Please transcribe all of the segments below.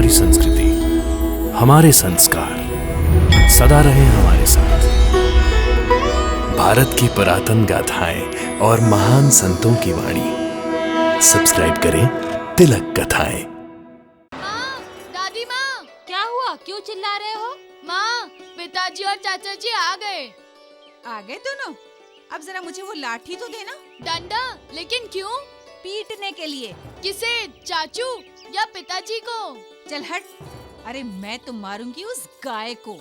हमारी संस्कृति, हमारे संस्कार सदा रहे हमारे साथ। भारत की पुरातन गाथाएं और महान संतों की वाणी। सब्सक्राइब करें तिलक कथाएं। माँ, दादी माँ, क्या हुआ? क्यों चिल्ला रहे हो? माँ, पिताजी और चाचा जी आ गए। आ गए दोनों? अब जरा मुझे वो लाठी तो देना। डंडा? लेकिन क्यों? पीटने के लिए। किसे, चाचू या पिताजी को? चल हट। अरे मैं तो मारूंगी उस गाय को।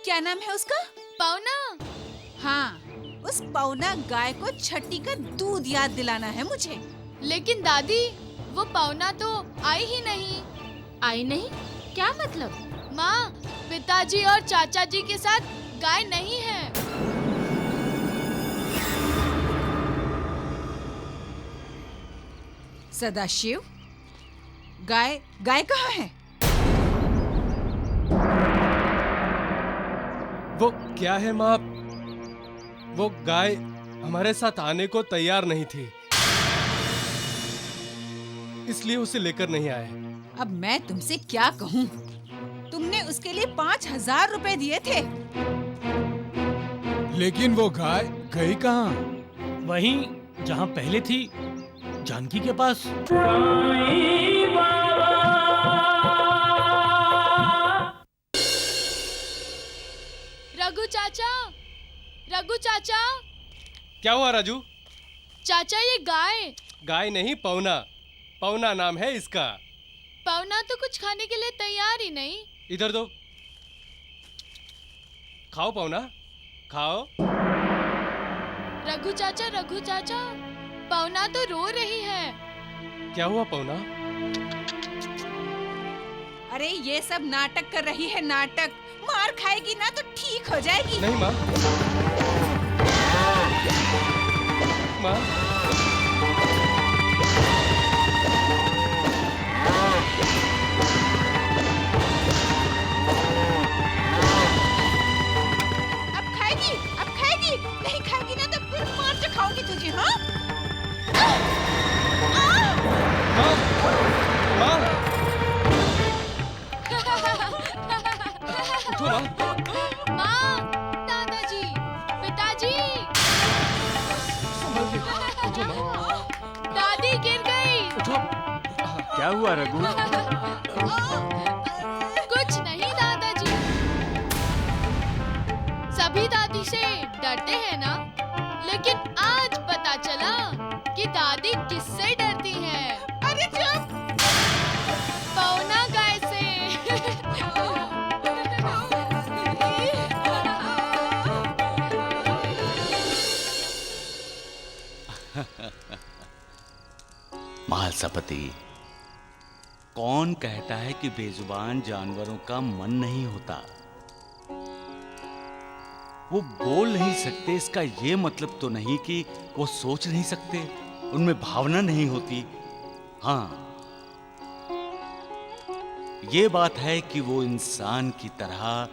क्या नाम है उसका? पौना। हाँ, उस पौना गाय को छठी का दूध याद दिलाना है मुझे। लेकिन दादी, वो पौना तो आई ही नहीं। आई नहीं? क्या मतलब? माँ, पिताजी और चाचा जी के साथ गाय नहीं है। सदाशिव, गाय कहाँ है? वो क्या है माँ? वो गाय हमारे साथ आने को तैयार नहीं थी, इसलिए उसे लेकर नहीं आए। अब मैं तुमसे क्या कहूँ? तुमने उसके लिए 5,000 रुपए दिए थे। लेकिन वो गाय गई कहाँ? वहीं जहाँ पहले थी, जानकी के पास। रघु चाचा, रघु चाचा। क्या हुआ राजू? चाचा, ये गाय। गाय नहीं, पौना। पौना नाम है इसका। पौना तो कुछ खाने के लिए तैयार ही नहीं। इधर दो, खाओ पौना, खाओ। रघु चाचा, पौना तो रो रही है। क्या हुआ पौना? अरे ये सब नाटक कर रही है, नाटक। मार खाएगी ना तो ठीक हो जाएगी। नहीं माँ, माँ। अब खाएगी। नहीं खाएगी ना तो फिर मार के खाऊंगी तुझे। हाँ? माँ, माँ। उठो माँ। माँ, दादाजी, पिताजी। उठो माँ, दादी गिर गई। उठो। क्या हुआ रघु? कुछ नहीं दादाजी। सभी दादी से डरते हैं ना, लेकिन आज पता चला कि दादी किससे डरती हैं। अरे चुप। पौना गाय से। महालसापति, कौन कहता है कि बेजुबान जानवरों का मन नहीं होता? वो बोल नहीं सकते, इसका ये मतलब तो नहीं कि वो सोच नहीं सकते, उनमें भावना नहीं होती। हाँ, ये बात है कि वो इंसान की तरह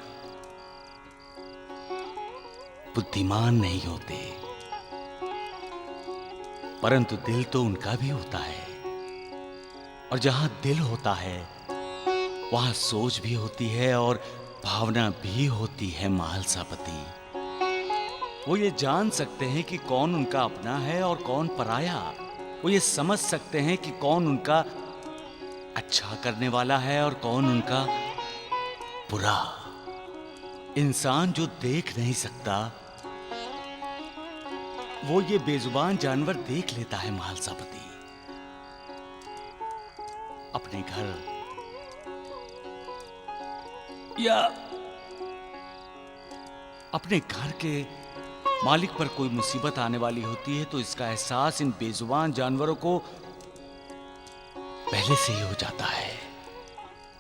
बुद्धिमान नहीं होते, परंतु दिल तो उनका भी होता है। और जहां दिल होता है वहां सोच भी होती है और भावना भी होती है। महालसापति, वो ये जान सकते हैं कि कौन उनका अपना है और कौन पराया। वो ये समझ सकते हैं कि कौन उनका अच्छा करने वाला है और कौन उनका बुरा। इंसान जो देख नहीं सकता, वो ये बेजुबान जानवर देख लेता है। महालसापति, अपने घर या अपने घर के मालिक पर कोई मुसीबत आने वाली होती है तो इसका एहसास इन बेजुबान जानवरों को पहले से ही हो जाता है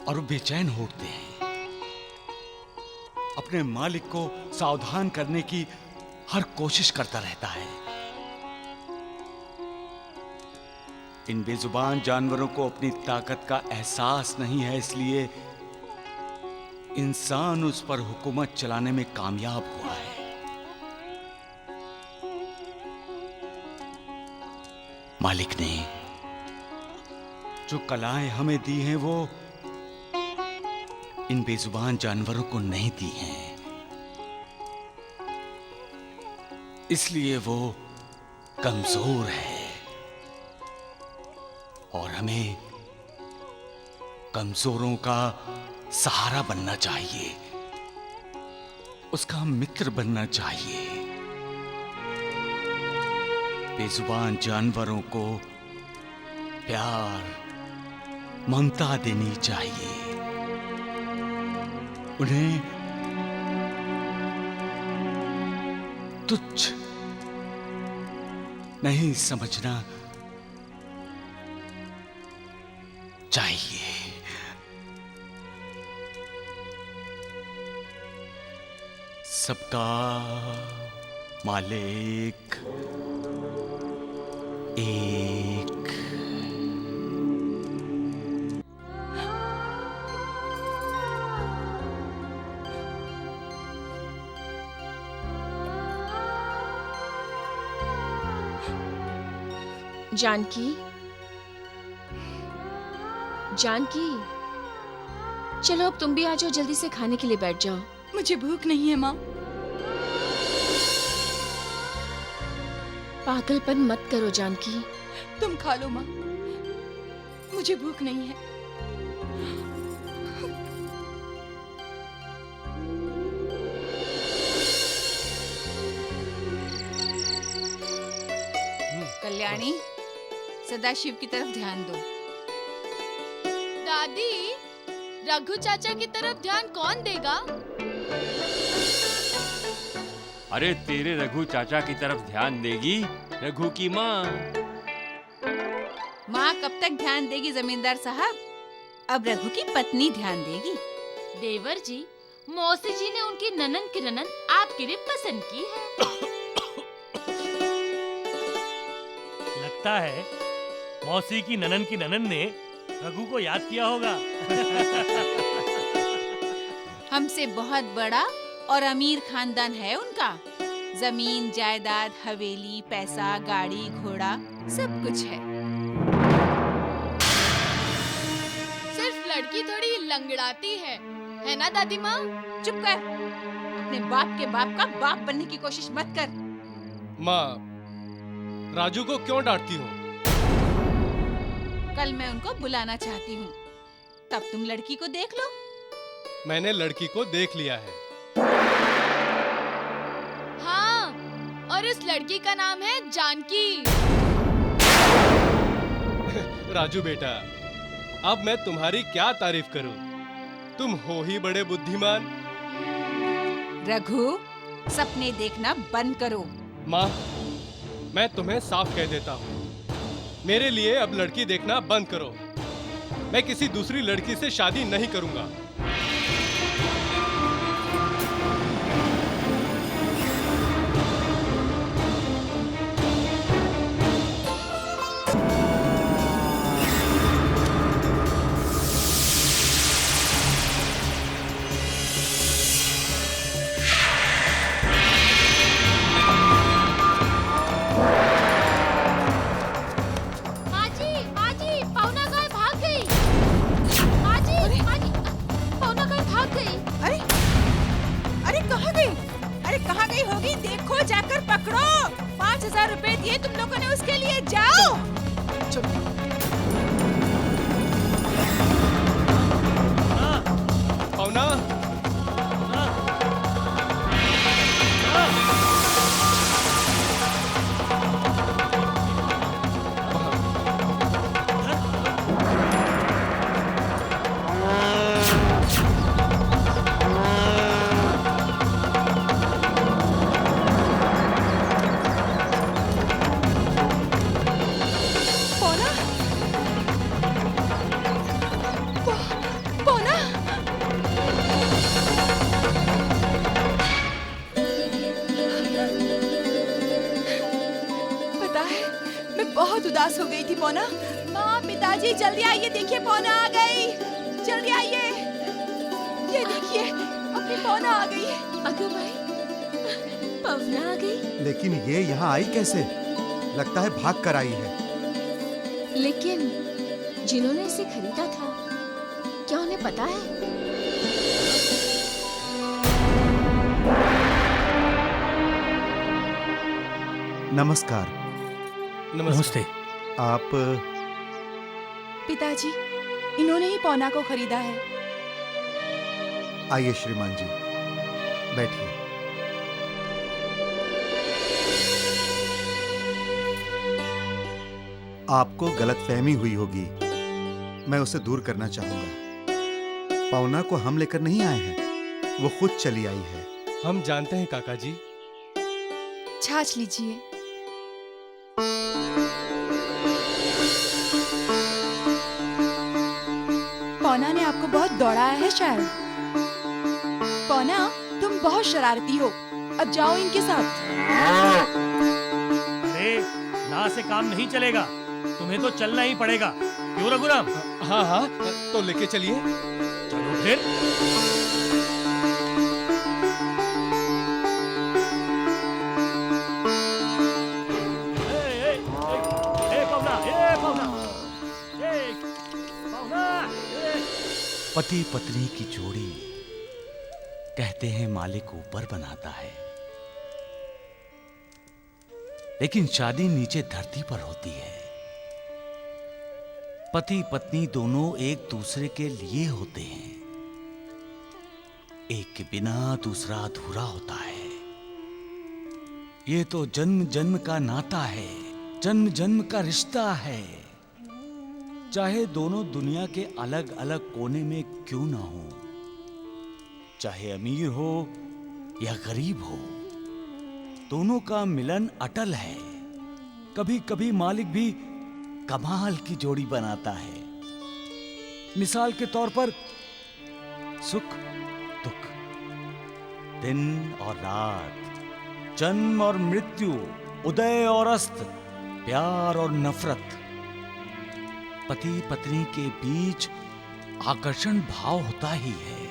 और वो बेचैन हो उठते हैं। अपने मालिक को सावधान करने की हर कोशिश करता रहता है। इन बेजुबान जानवरों को अपनी ताकत का एहसास नहीं है, इसलिए इंसान उस पर हुकूमत चलाने में कामयाब हुआ है। मालिक ने जो कलाएं हमें दी हैं वो इन बेजुबान जानवरों को नहीं दी हैं। इसलिए वो कमजोर है और हमें कमजोरों का सहारा बनना चाहिए, उसका मित्र बनना चाहिए। बेजुबान जानवरों को प्यार, ममता देनी चाहिए, उन्हें तुच्छ नहीं समझना चाहिए। सबका मालिक एक। जानकी, जानकी, चलो अब तुम भी आ जाओ, जल्दी से खाने के लिए बैठ जाओ। मुझे भूख नहीं है माँ। पागलपन मत करो जानकी। तुम खा लो माँ, मुझे भूख नहीं है। कल्याणी, सदाशिव की तरफ ध्यान दो। दादी, रघु चाचा की तरफ ध्यान कौन देगा? अरे तेरे रघु चाचा की तरफ ध्यान देगी रघु की माँ। माँ कब तक ध्यान देगी जमींदार साहब? अब रघु की पत्नी ध्यान देगी। देवर जी, मौसी जी ने उनकी ननन की ननन आपके लिए पसंद की है। लगता है मौसी की ननन ने रघु को याद किया होगा। हमसे बहुत बड़ा और अमीर खानदान है उनका। जमीन, जायदाद, हवेली, पैसा, गाड़ी, घोड़ा सब कुछ है। सिर्फ लड़की थोड़ी लंगड़ाती है ना दादी माँ? चुप कर, अपने बाप के बाप का बाप बनने की कोशिश मत कर। माँ, राजू को क्यों डांटती हो? कल मैं उनको बुलाना चाहती हूँ, तब तुम लड़की को देख लो। मैंने लड़की को देख लिया है। हाँ, और इस लड़की का नाम है जानकी। राजू बेटा, अब मैं तुम्हारी क्या तारीफ करूं? तुम हो ही बड़े बुद्धिमान। रघु, सपने देखना बंद करो। माँ, मैं तुम्हें साफ कह देता हूँ, मेरे लिए अब लड़की देखना बंद करो। मैं किसी दूसरी लड़की से शादी नहीं करूंगा। जाकर पकड़ो। 5,000 रुपए दिए तुम लोगों ने उसके लिए, जाओ। पौना, बहुत उदास हो गई थी पौना। माँ, पिताजी जल्दी आइए, देखिए पौना आ गई। जल्दी आइए, ये देखिए अपनी पौना आ गई। अगो भाई, पवना आ गई। लेकिन ये यहाँ आई कैसे? लगता है भाग कर आई है। लेकिन जिन्होंने इसे खरीदा था, क्या उन्हें पता है? नमस्कार। नमस्ते। आप पिताजी, इन्होंने ही पौना को खरीदा है। आइए श्रीमान जी, बैठिए। आपको गलतफहमी हुई होगी, मैं उसे दूर करना चाहूंगा। पौना को हम लेकर नहीं आए हैं, वो खुद चली आई है। हम जानते हैं काका जी। छाछ लीजिए। पौना ने आपको बहुत दौड़ाया है शायद। पौना, तुम बहुत शरारती हो, अब जाओ इनके साथ। अरे ना से काम नहीं चलेगा, तुम्हें तो चलना ही पड़ेगा। क्यों रघुराम? हाँ हाँ, तो लेके चलिए। चलो फिर। पति पत्नी की जोड़ी कहते हैं मालिक ऊपर बनाता है, लेकिन शादी नीचे धरती पर होती है। पति पत्नी दोनों एक दूसरे के लिए होते हैं, एक के बिना दूसरा अधूरा होता है। ये तो जन्म जन्म का नाता है, जन्म जन्म का रिश्ता है। चाहे दोनों दुनिया के अलग अलग कोने में क्यों ना हो, चाहे अमीर हो या गरीब हो, दोनों का मिलन अटल है। कभी कभी मालिक भी कमाल की जोड़ी बनाता है। मिसाल के तौर पर सुख दुख, दिन और रात, जन्म और मृत्यु, उदय और अस्त, प्यार और नफरत। पति पत्नी के बीच आकर्षण भाव होता ही है,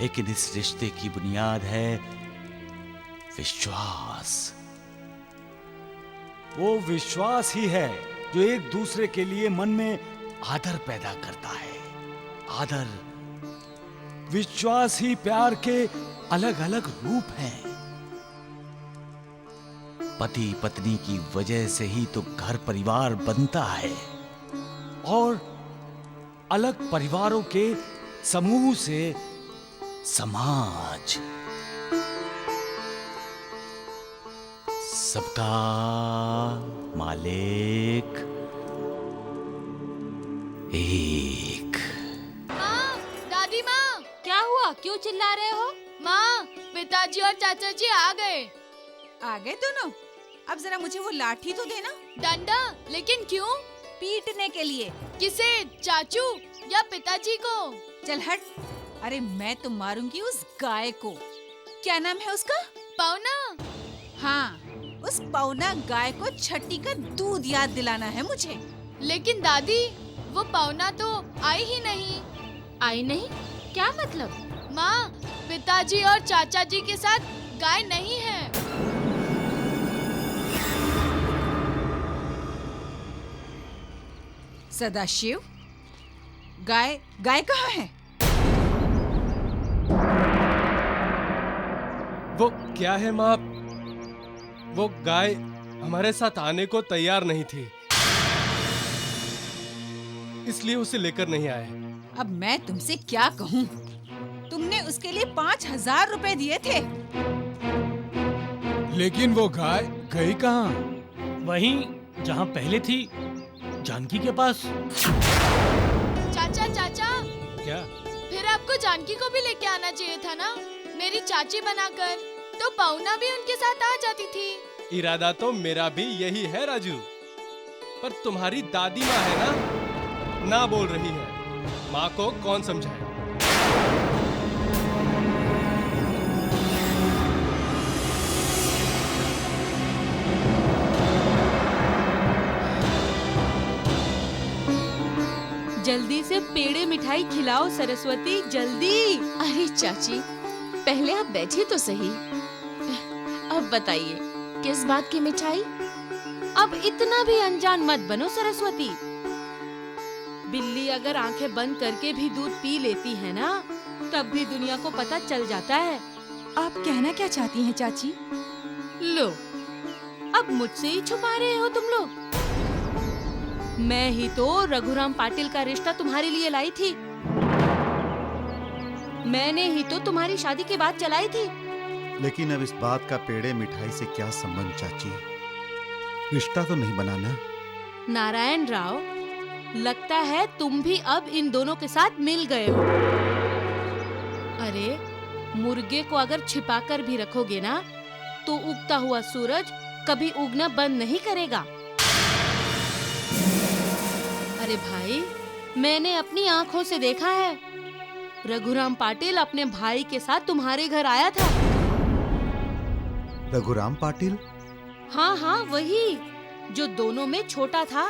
लेकिन इस रिश्ते की बुनियाद है विश्वास। वो विश्वास ही है जो एक दूसरे के लिए मन में आदर पैदा करता है। आदर, विश्वास ही प्यार के अलग अलग रूप हैं। पति पत्नी की वजह से ही तो घर परिवार बनता है, और अलग परिवारों के समूह से समाज। सबका मालिक एक। माँ, दादी माँ। क्या हुआ? क्यों चिल्ला रहे हो? माँ, पिताजी और चाचा जी आ गए। आ गए दोनों? अब जरा मुझे वो लाठी तो देना। डंडा? लेकिन क्यों? पीटने के लिए। किसे? चाचू या पिताजी को? चल हट। अरे मैं तो मारूंगी उस गाय को। क्या नाम है उसका? पौना। हाँ, उस पौना गाय को छठी का दूध याद दिलाना है मुझे। लेकिन दादी, वो पौना तो आई ही नहीं। आई नहीं? क्या मतलब? माँ, पिताजी और चाचा जी के साथ गाय नहीं है। सदाशिव, गाय कहाँ है? वो क्या है माँ, वो गाय हमारे साथ आने को तैयार नहीं थी, इसलिए उसे लेकर नहीं आए। अब मैं तुमसे क्या कहूँ? तुमने उसके लिए 5,000 रुपए दिए थे। लेकिन वो गाय गई कहाँ? वहीं जहाँ पहले थी, जानकी के पास। चाचा चाचा, क्या? फिर आपको जानकी को भी लेके आना चाहिए था ना, मेरी चाची बनाकर, तो पौना भी उनके साथ आ जाती थी। इरादा तो मेरा भी यही है राजू, पर तुम्हारी दादी माँ है ना बोल रही है। माँ को कौन समझाए? जल्दी से पेड़े मिठाई खिलाओ सरस्वती, जल्दी। अरे चाची, पहले आप बैठिए तो सही। अब बताइए, किस बात की मिठाई? अब इतना भी अनजान मत बनो सरस्वती। बिल्ली अगर आंखें बंद करके भी दूध पी लेती है ना, तब भी दुनिया को पता चल जाता है। आप कहना क्या चाहती हैं चाची? लो, अब मुझसे ही छुपा रहे हो तुम लोग। मैं ही तो रघुराम पाटिल का रिश्ता तुम्हारे लिए लाई थी। मैंने ही तो तुम्हारी शादी की बात चलाई थी। लेकिन अब इस बात का पेड़े मिठाई से क्या संबंध चाची? रिश्ता तो नहीं बनाना। नारायण राव, लगता है तुम भी अब इन दोनों के साथ मिल गए हो। अरे, मुर्गे को अगर छिपाकर भी रखोगे ना, तो उगता हुआ सूरज कभी उगना बंद नहीं करेगा। अरे भाई, मैंने अपनी आंखों से देखा है, रघुराम पाटिल अपने भाई के साथ तुम्हारे घर आया था। रघुराम पाटिल? हाँ हाँ, वही जो दोनों में छोटा था।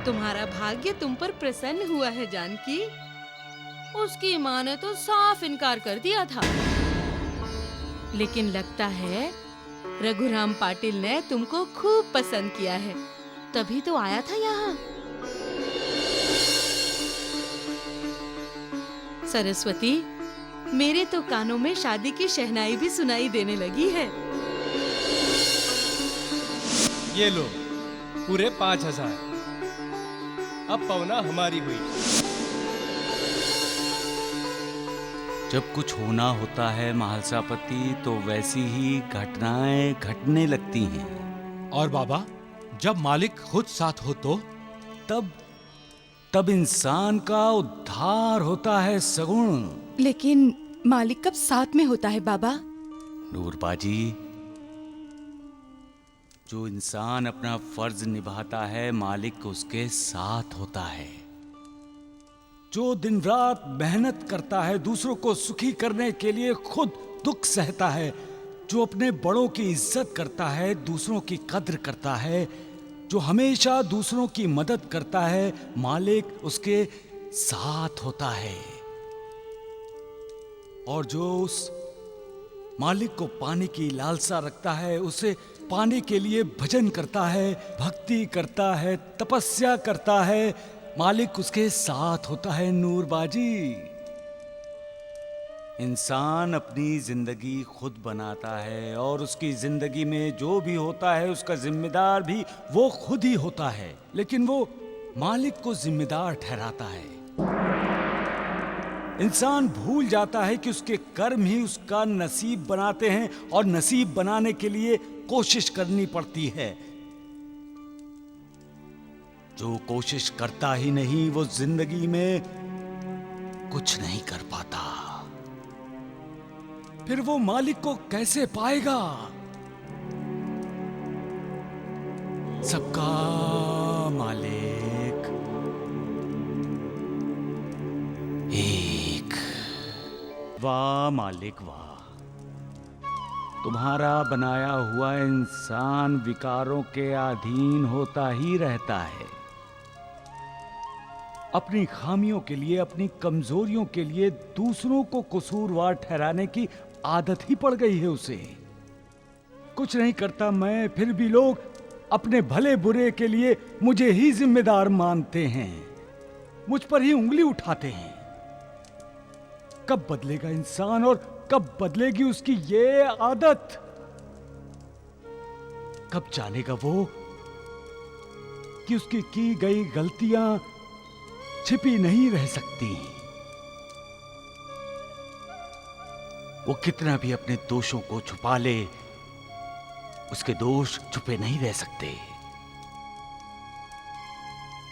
तुम्हारा भाग्य तुम पर प्रसन्न हुआ है जानकी। उसकी माँ ने तो साफ इनकार कर दिया था, लेकिन लगता है रघुराम पाटिल ने तुमको खूब पसंद किया है, तभी तो आया था यहाँ। सरस्वती, मेरे तो कानों में शादी की शहनाई भी सुनाई देने लगी है। ये लो, पूरे 5,000। अब पवना हमारी हुई। जब कुछ होना होता है महालसापति, तो वैसी ही घटनाएं घटने लगती हैं। और बाबा, जब मालिक खुद साथ हो तो? तब इंसान का उद्धार होता है सगुण। लेकिन मालिक कब साथ में होता है बाबा? नूरबाजी, जो इंसान अपना फर्ज निभाता है, मालिक उसके साथ होता है। जो दिन रात मेहनत करता है दूसरों को सुखी करने के लिए, खुद दुख सहता है, जो अपने बड़ों की इज्जत करता है, दूसरों की कद्र करता है, जो हमेशा दूसरों की मदद करता है, मालिक उसके साथ होता है। और जो उस मालिक को पाने की लालसा रखता है, उसे पाने के लिए भजन करता है, भक्ति करता है, तपस्या करता है, मालिक उसके साथ होता है। नूरबाजी, इंसान अपनी जिंदगी खुद बनाता है, और उसकी जिंदगी में जो भी होता है उसका जिम्मेदार भी वो खुद ही होता है, लेकिन वो मालिक को जिम्मेदार ठहराता है। इंसान भूल जाता है कि उसके कर्म ही उसका नसीब बनाते हैं, और नसीब बनाने के लिए कोशिश करनी पड़ती है। जो कोशिश करता ही नहीं, वो जिंदगी में कुछ नहीं कर पाता। फिर वो मालिक को कैसे पाएगा? सबका मालिक एक। वाह मालिक वाह, तुम्हारा बनाया हुआ इंसान विकारों के अधीन होता ही रहता है। अपनी खामियों के लिए, अपनी कमजोरियों के लिए दूसरों को कसूरवार ठहराने की आदत ही पड़ गई है उसे। कुछ नहीं करता मैं, फिर भी लोग अपने भले बुरे के लिए मुझे ही जिम्मेदार मानते हैं, मुझ पर ही उंगली उठाते हैं। कब बदलेगा इंसान और कब बदलेगी उसकी ये आदत? कब जानेगा वो कि उसकी की गई गलतियां छिपी नहीं रह सकती। वो कितना भी अपने दोषों को छुपा ले, उसके दोष छुपे नहीं रह सकते।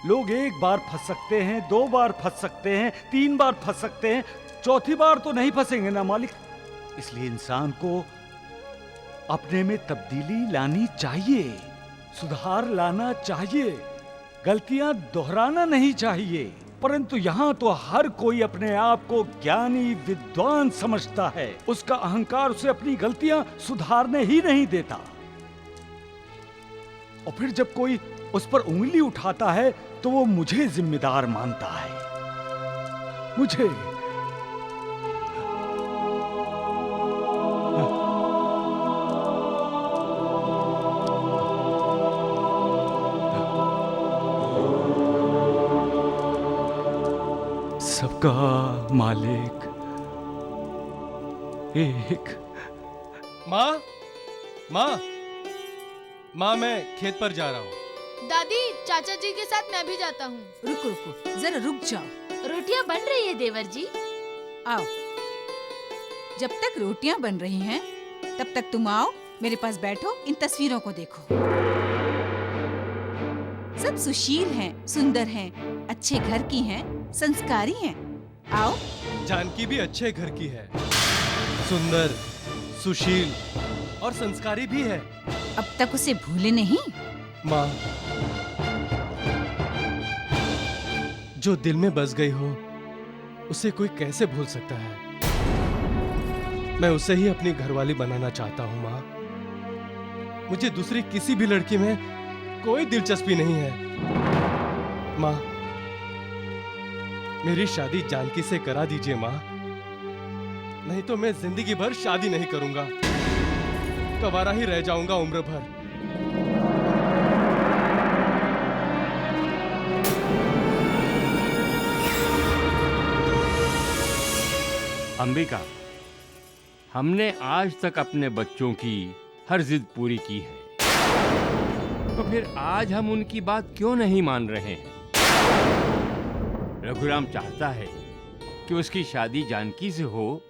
लोग एक बार फंस सकते हैं, 2 बार फंस सकते हैं, 3 बार फंस सकते हैं, चौथी बार तो नहीं फंसेंगे ना मालिक। इसलिए इंसान को अपने में तब्दीली लानी चाहिए, सुधार लाना चाहिए, गलतियां दोहराना नहीं चाहिए। परंतु यहाँ तो हर कोई अपने आप को ज्ञानी विद्वान समझता है, उसका अहंकार उसे अपनी गलतियां सुधारने ही नहीं देता। और फिर जब कोई उस पर उंगली उठाता है तो वो मुझे जिम्मेदार मानता है। मुझे सबका मालिक एक। माँ, माँ, माँ, मैं खेत पर जा रहा हूँ। दादी, चाचा जी के साथ मैं भी जाता हूँ। रुको रुको, जरा रुक जाओ। रोटियां बन रही है देवर जी। आओ, जब तक रोटियां बन रही हैं, तब तक तुम आओ, मेरे पास बैठो, इन तस्वीरों को देखो। सब सुशील हैं, सुंदर हैं, अच्छे घर की हैं, संस्कारी हैं। आओ। जानकी भी अच्छे घर की है, सुंदर, सुशील और संस्कारी भी है। अब तक उसे भूले नहीं? माँ, जो दिल में बस गई हो, उसे कोई कैसे भूल सकता है? मैं उसे ही अपनी घरवाली बनाना चाहता हूँ माँ। मुझे दूसरी किसी भी लड़की में कोई दिलचस्पी नहीं है। माँ, मेरी शादी जानकी से करा दीजिए माँ, नहीं तो मैं जिंदगी भर शादी नहीं करूंगा, कवारा ही रह जाऊंगा उम्र भर। अंबिका, हमने आज तक अपने बच्चों की हर जिद पूरी की है, तो फिर आज हम उनकी बात क्यों नहीं मान रहे हैं? रघुराम चाहता है कि उसकी शादी जानकी से हो,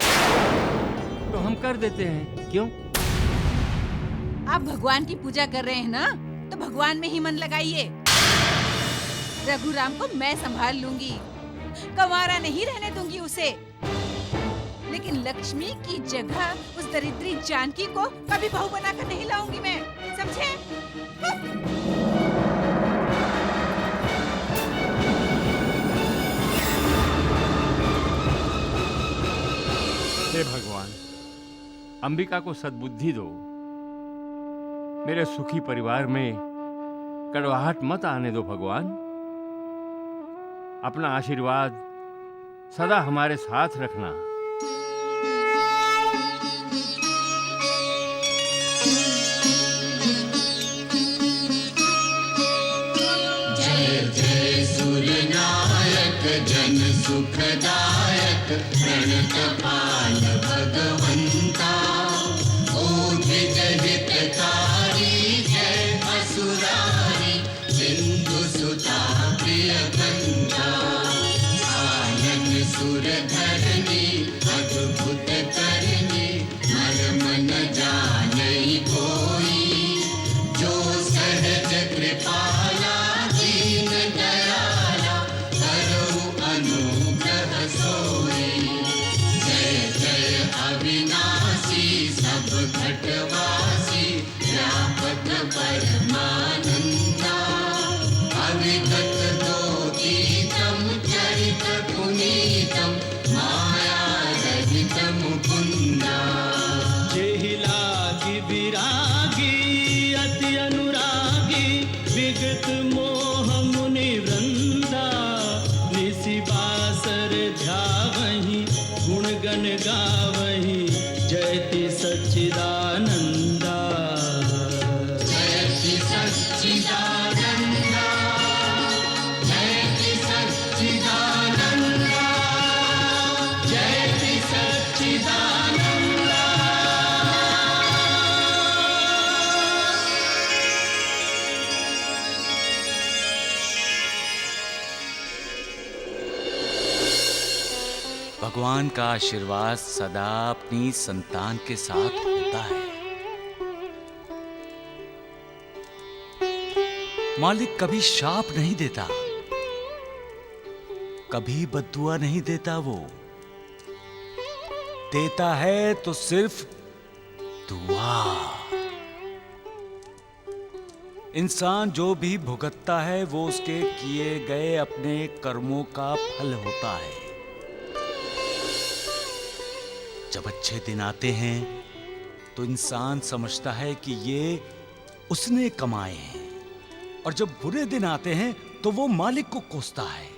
तो हम कर देते हैं, क्यों? आप भगवान की पूजा कर रहे हैं ना, तो भगवान में ही मन लगाइए। रघुराम को मैं संभाल लूंगी, कंवारा नहीं रहने दूंगी उसे। लेकिन लक्ष्मी की जगह उस दरिद्री जानकी को कभी बहू बनाकर नहीं लाऊंगी मैं, समझे? हे भगवान, अंबिका को सद्बुद्धि दो, मेरे सुखी परिवार में कड़वाहट मत आने दो भगवान। अपना आशीर्वाद सदा हमारे साथ रखना। जय जय सूर्यनायक जन सुखदायक प्रणतपाल भगवंता, ओधिज हितकारी जय असुरारी सिंधु सुता प्रियकंता, आनन सुर धरणी अद्भुत करनी मर्म न जानई कोई, जो सहज कृपाला दीन दयाला करहु अनुग्रह सोई। जय जय अविनाशी सब घटवासी व्यापक परमानंदा, अविगत दोतीतम चरित पुनीतम माया रहित मुकुंदा। जेहि लागी विरागी अति अनुरागी विगत मोह मुनि वृंदा, निसि बासर ध्यावहि गुण गण गावहि जयति सच्चिदानंदा। जयति सच्चिदानंदा, जयति सच्चिदानंदा, जयति सच्चिदानंदा। भगवान का आशीर्वाद सदा अपनी संतान के साथ होता है। मालिक कभी शाप नहीं देता, कभी बद्दुआ नहीं देता, वो देता है तो सिर्फ दुआ। इंसान जो भी भुगतता है वो उसके किए गए अपने कर्मों का फल होता है। जब अच्छे दिन आते हैं तो इंसान समझता है कि ये उसने कमाए हैं, और जब बुरे दिन आते हैं तो वो मालिक को कोसता है।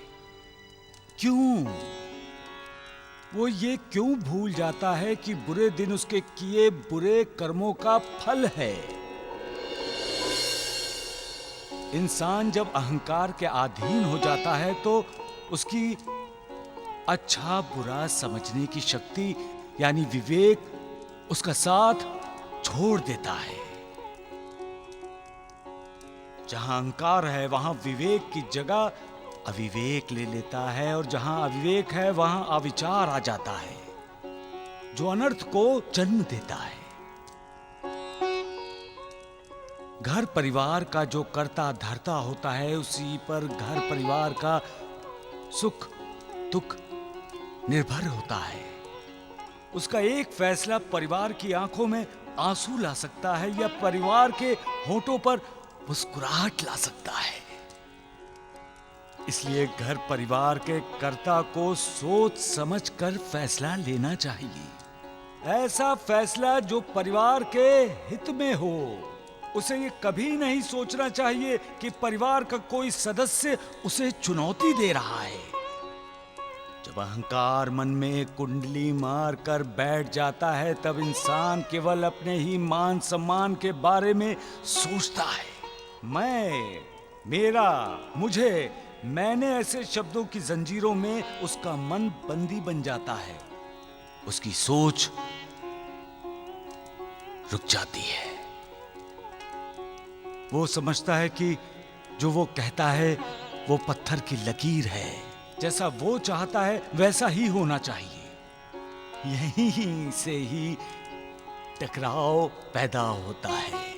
क्यों? वो ये क्यों भूल जाता है कि बुरे दिन उसके किए बुरे कर्मों का फल है? इंसान जब अहंकार के अधीन हो जाता है तो उसकी अच्छा बुरा समझने की शक्ति यानी विवेक उसका साथ छोड़ देता है। जहां अहंकार है वहां विवेक की जगह अविवेक ले लेता है, और जहां अविवेक है वहां अविचार आ जाता है, जो अनर्थ को जन्म देता है। घर परिवार का जो कर्ता धर्ता होता है, उसी पर घर परिवार का सुख दुख निर्भर होता है। उसका एक फैसला परिवार की आंखों में आंसू ला सकता है या परिवार के होठों पर मुस्कुराहट ला सकता है। इसलिए घर परिवार के कर्ता को सोच समझ कर फैसला लेना चाहिए। ऐसा फैसला जो परिवार के हित में हो। उसे ये कभी नहीं सोचना चाहिए कि परिवार का कोई सदस्य उसे चुनौती दे रहा है। जब अहंकार मन में कुंडली मार कर बैठ जाता है, तब इंसान केवल अपने ही मान सम्मान के बारे में सोचता है। मैं, मेरा, मुझे, मैंने ऐसे शब्दों की जंजीरों में उसका मन बंदी बन जाता है। उसकी सोच रुक जाती है। वो समझता है कि जो वो कहता है वो पत्थर की लकीर है। जैसा वो चाहता है वैसा ही होना चाहिए। यहीं से ही टकराव पैदा होता है।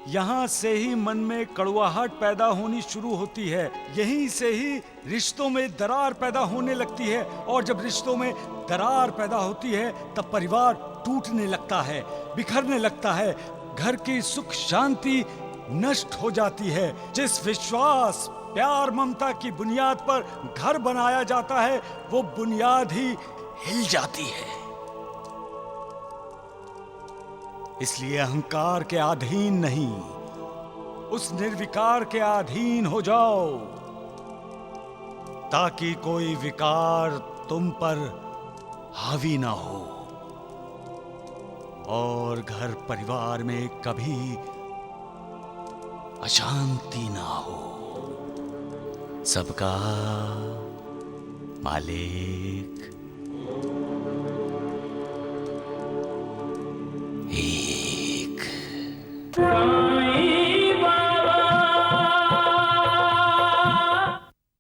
यहां से ही मन में कड़वाहट पैदा होनी शुरू होती है। यहीं से ही रिश्तों में दरार पैदा होने लगती है, और जब रिश्तों में दरार पैदा होती है तब परिवार टूटने लगता है, बिखरने लगता है। घर की सुख शांति नष्ट हो जाती है। जिस विश्वास, प्यार, ममता की बुनियाद पर घर बनाया जाता है, वो बुनियाद ही हिल जाती है। इसलिए अहंकार के अधीन नहीं, उस निर्विकार के अधीन हो जाओ, ताकि कोई विकार तुम पर हावी ना हो और घर परिवार में कभी अशांति ना हो। सबका मालिक